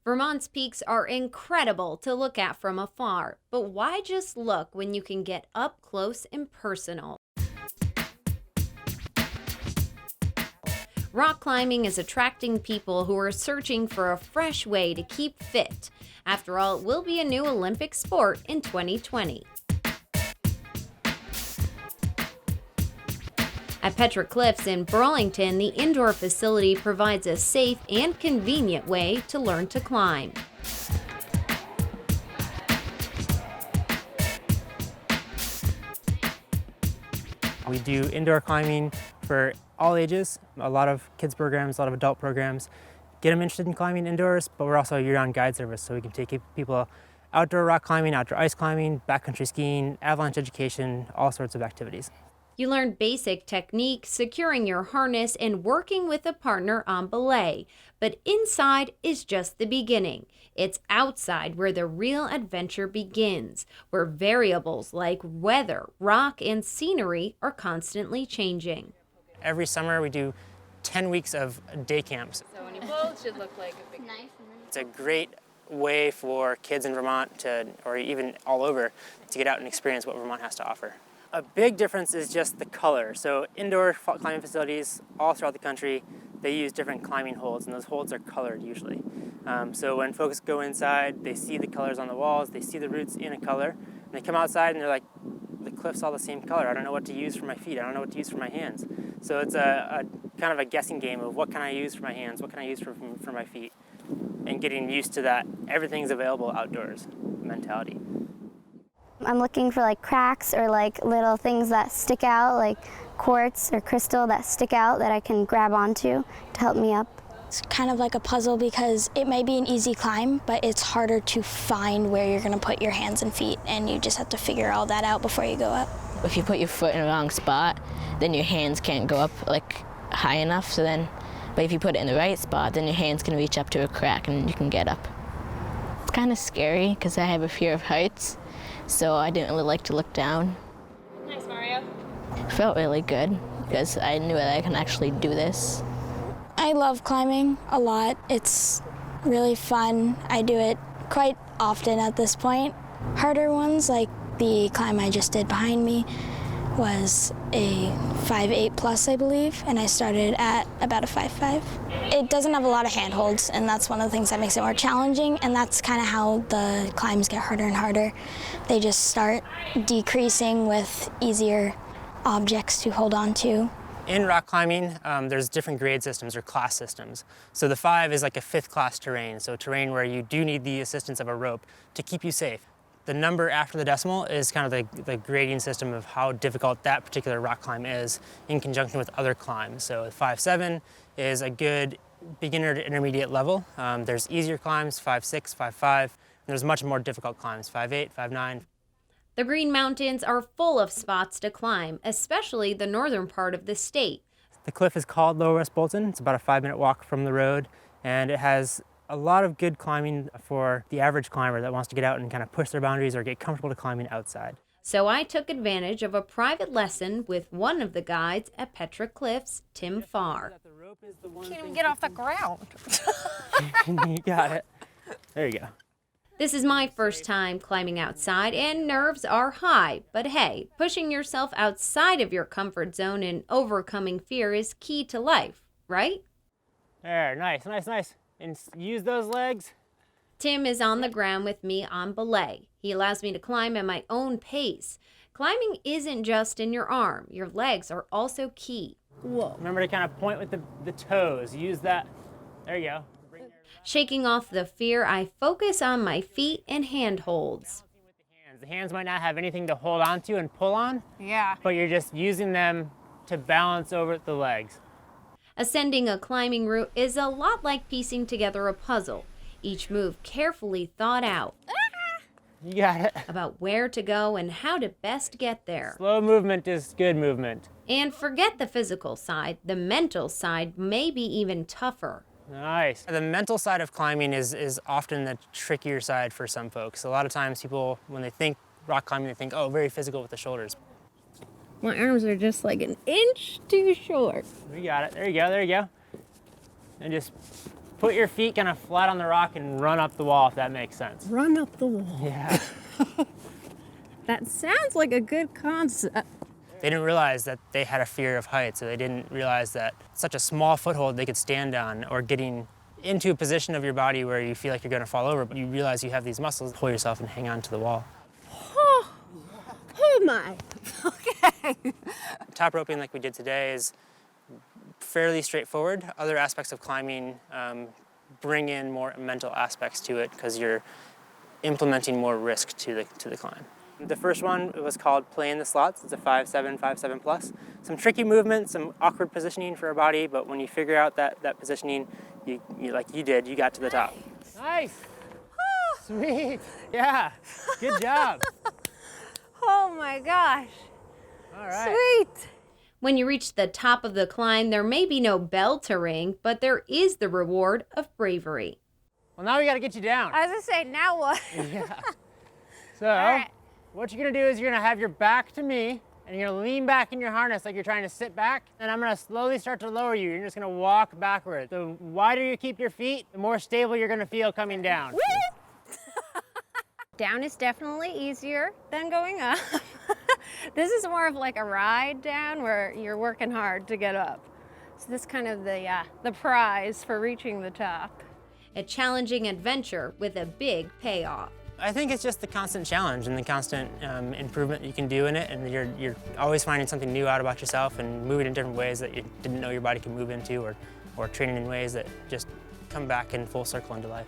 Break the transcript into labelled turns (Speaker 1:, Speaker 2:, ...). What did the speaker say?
Speaker 1: Vermont's peaks are incredible to look at from afar, but why just look when you can get up close and personal? Rock climbing is attracting people who are searching for a fresh way to keep fit. After all, it will be a new Olympic sport in 2020. At Petrocliffs in Burlington, the indoor facility provides a safe and convenient way to learn to climb.
Speaker 2: We do indoor climbing for all ages, a lot of kids programs, a lot of adult programs. Get them interested in climbing indoors, but we're also a year-round guide service, so we can take people outdoor rock climbing, outdoor ice climbing, backcountry skiing, avalanche education, all sorts of activities.
Speaker 1: You learn basic technique, securing your harness, and working with a partner on belay. But inside is just the beginning. It's outside where the real adventure begins, where variables like weather, rock, and scenery are constantly changing.
Speaker 2: Every summer we do 10 weeks of day camps.
Speaker 3: So when you pull, it should look like a big knife.
Speaker 2: It's a great way for kids in Vermont or even all over, to get out and experience what Vermont has to offer. A big difference is just the color. So indoor climbing facilities all throughout the country, they use different climbing holds, and those holds are colored usually. So when folks go inside, they see the colors on the walls, they see the roots in a color, and they come outside and they're like, the cliff's all the same color. I don't know what to use for my feet. I don't know what to use for my hands. So it's a kind of a guessing game of what can I use for my hands, what can I use for my feet, and getting used to that everything's available outdoors mentality.
Speaker 4: I'm looking for like cracks or like little things that stick out, like quartz or crystal that stick out that I can grab onto to help me up.
Speaker 5: It's kind of like a puzzle because it may be an easy climb, but it's harder to find where you're going to put your hands and feet, and you just have to figure all that out before you go up.
Speaker 6: If you put your foot in the wrong spot, then your hands can't go up like high enough. But if you put it in the right spot, then your hands can reach up to a crack and you can get up. It's kind of scary because I have a fear of heights, so I didn't really like to look down.
Speaker 3: Nice, Mario.
Speaker 6: It felt really good because I knew that I can actually do this.
Speaker 5: I love climbing a lot. It's really fun. I do it quite often at this point. Harder ones, like the climb I just did behind me, was a 5.8 plus, I believe, and I started at about a 5.5. It doesn't have a lot of handholds, and that's one of the things that makes it more challenging, and that's kind of how the climbs get harder and harder. They just start decreasing with easier objects to hold on to.
Speaker 2: In rock climbing, there's different grade systems or class systems. So the 5 is like a 5th class terrain, so terrain where you do need the assistance of a rope to keep you safe. The number after the decimal is kind of the grading system of how difficult that particular rock climb is in conjunction with other climbs. So 5.7 is a good beginner to intermediate level. There's easier climbs, 5.6, 5.5, and there's much more difficult climbs, 5.8, 5.9.
Speaker 1: The Green Mountains are full of spots to climb, especially the northern part of the state.
Speaker 2: The cliff is called Lower West Bolton. It's about a 5-minute walk from the road, and it has a lot of good climbing for the average climber that wants to get out and kind of push their boundaries or get comfortable to climbing outside.
Speaker 1: So I took advantage of a private lesson with one of the guides at Petrocliffs, Tim Farr.
Speaker 3: Can't even get off the ground.
Speaker 2: You got it. There you go.
Speaker 1: This is my first time climbing outside, and nerves are high. But hey, pushing yourself outside of your comfort zone and overcoming fear is key to life, right?
Speaker 2: There, nice. And use those legs.
Speaker 1: Tim is on the ground with me on belay. He allows me to climb at my own pace. Climbing isn't just in your arm. Your legs are also key.
Speaker 2: Whoa. Remember to kind of point with the toes. Use that. There you go.
Speaker 1: Shaking off the fear, I focus on my feet and hand holds.
Speaker 2: The hands might not have anything to hold on to and pull on.
Speaker 3: Yeah.
Speaker 2: But you're just using them to balance over the legs.
Speaker 1: Ascending a climbing route is a lot like piecing together a puzzle. Each move carefully thought out.
Speaker 2: You got it.
Speaker 1: About where to go and how to best get there.
Speaker 2: Slow movement is good movement.
Speaker 1: And forget the physical side, the mental side may be even tougher.
Speaker 2: Nice. The mental side of climbing is often the trickier side for some folks. A lot of times people, when they think rock climbing, they think, oh, very physical with the shoulders.
Speaker 3: My arms are just like an inch too short.
Speaker 2: You got it. There you go. And just put your feet kind of flat on the rock and run up the wall, if that makes sense.
Speaker 3: Run up the wall.
Speaker 2: Yeah.
Speaker 3: That sounds like a good concept.
Speaker 2: They didn't realize that they had a fear of heights, so they didn't realize that such a small foothold they could stand on, or getting into a position of your body where you feel like you're gonna fall over, but you realize you have these muscles, pull yourself and hang on to the wall.
Speaker 3: Oh my, okay.
Speaker 2: Top roping like we did today is fairly straightforward. Other aspects of climbing bring in more mental aspects to it because you're implementing more risk to the climb. The first one was called playing the slots. It's a 5-7, 5-7 plus. Some tricky movements, some awkward positioning for our body, but when you figure out that positioning, you like you did, you got to the top. Nice. Sweet. Yeah. Good job.
Speaker 3: Oh my gosh.
Speaker 2: All right.
Speaker 3: Sweet.
Speaker 1: When you reach the top of the climb, there may be no bell to ring, but there is the reward of bravery.
Speaker 2: Well, now we got to get you down.
Speaker 3: I was gonna say, now what?
Speaker 2: Yeah. So,
Speaker 3: right.
Speaker 2: what you're gonna do is you're gonna have your back to me, and you're gonna lean back in your harness like you're trying to sit back, and I'm gonna slowly start to lower you. You're just gonna walk backwards. The wider you keep your feet, the more stable you're gonna feel coming down.
Speaker 3: Down is definitely easier than going up. This is more of like a ride down where you're working hard to get up. So this is kind of the prize for reaching the top.
Speaker 1: A challenging adventure with a big payoff.
Speaker 2: I think it's just the constant challenge and the constant improvement you can do in it, and you're always finding something new out about yourself and moving in different ways that you didn't know your body could move into, or training in ways that just come back in full circle into life.